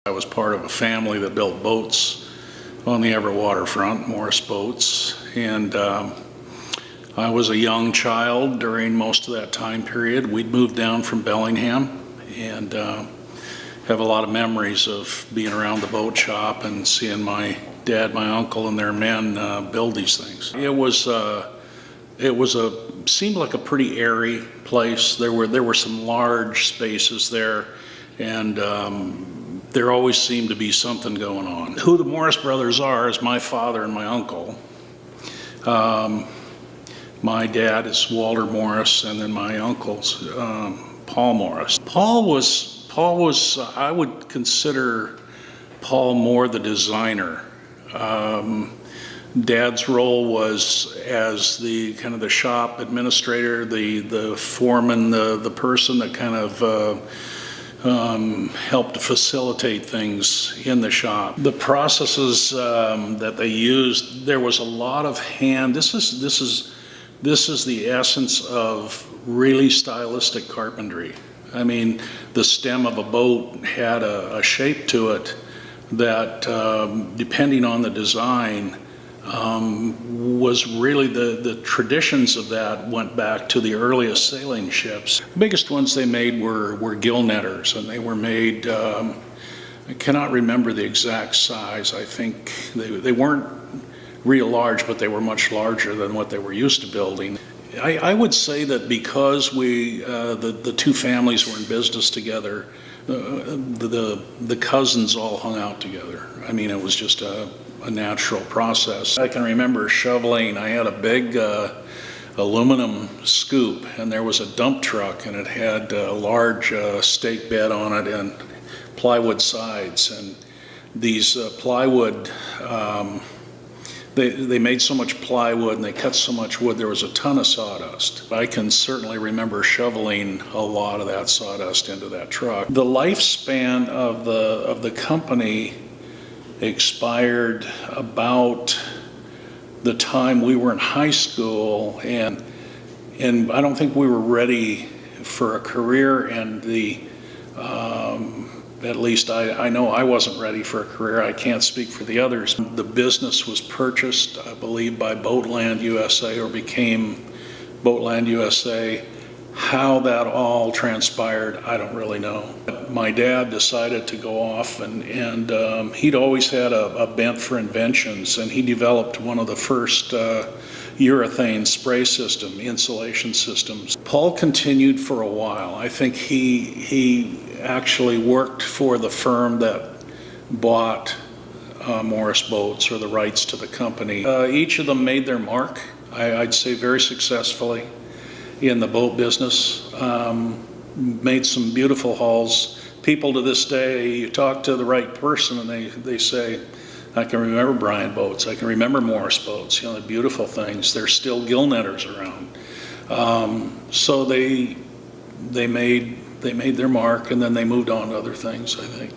I was part of a family that built boats on the Everett Waterfront, Morris Boats, and I was a young child during most of that time period. We'd moved down from Bellingham and have a lot of memories of being around the boat shop and seeing my dad, my uncle, and their men build these things. It seemed like a pretty airy place. There were some large spaces there, and there always seemed to be something going on. Who the Morris brothers are is my father and my uncle. My dad is Walter Morris, and then my uncle's Paul Morris. Paul was I would consider Paul more the designer. Dad's role was as the kind of the shop administrator, the foreman, the person that kind of helped facilitate things in the shop. The processes that they used, there was a lot of hand. This is the essence of really stylistic carpentry. I mean, the stem of a boat had a shape to it that, depending on the design, was really the traditions of that went back to the earliest sailing ships. The biggest ones they made were gill netters, and they were made, I cannot remember the exact size. I think they weren't real large, but they were much larger than what they were used to building. I would say that because the two families were in business together, the cousins all hung out together. I mean, it was just a natural process. I can remember shoveling. I had a big aluminum scoop, and there was a dump truck, and it had a large stake bed on it and plywood sides. And these plywood, they made so much plywood and they cut so much wood, there was a ton of sawdust. I can certainly remember shoveling a lot of that sawdust into that truck. The lifespan of the company expired about the time we were in high school, and I don't think we were ready for a career, and at least I know I wasn't ready for a career. I can't speak for the others. The business was purchased, I believe, by Boatland USA, or became Boatland USA. How that all transpired, I don't really know. My dad decided to go off, and he'd always had a bent for inventions, and he developed one of the first urethane spray system, insulation systems. Paul continued for a while. I think he actually worked for the firm that bought Morris Boats, or the rights to the company. Each of them made their mark, I'd say very successfully, in the boat business. Made some beautiful hulls. People to this day, you talk to the right person and they say, I can remember Bryant boats, I can remember Morris boats, the beautiful things. There's still gill netters around. So they made their mark, and then they moved on to other things, I think.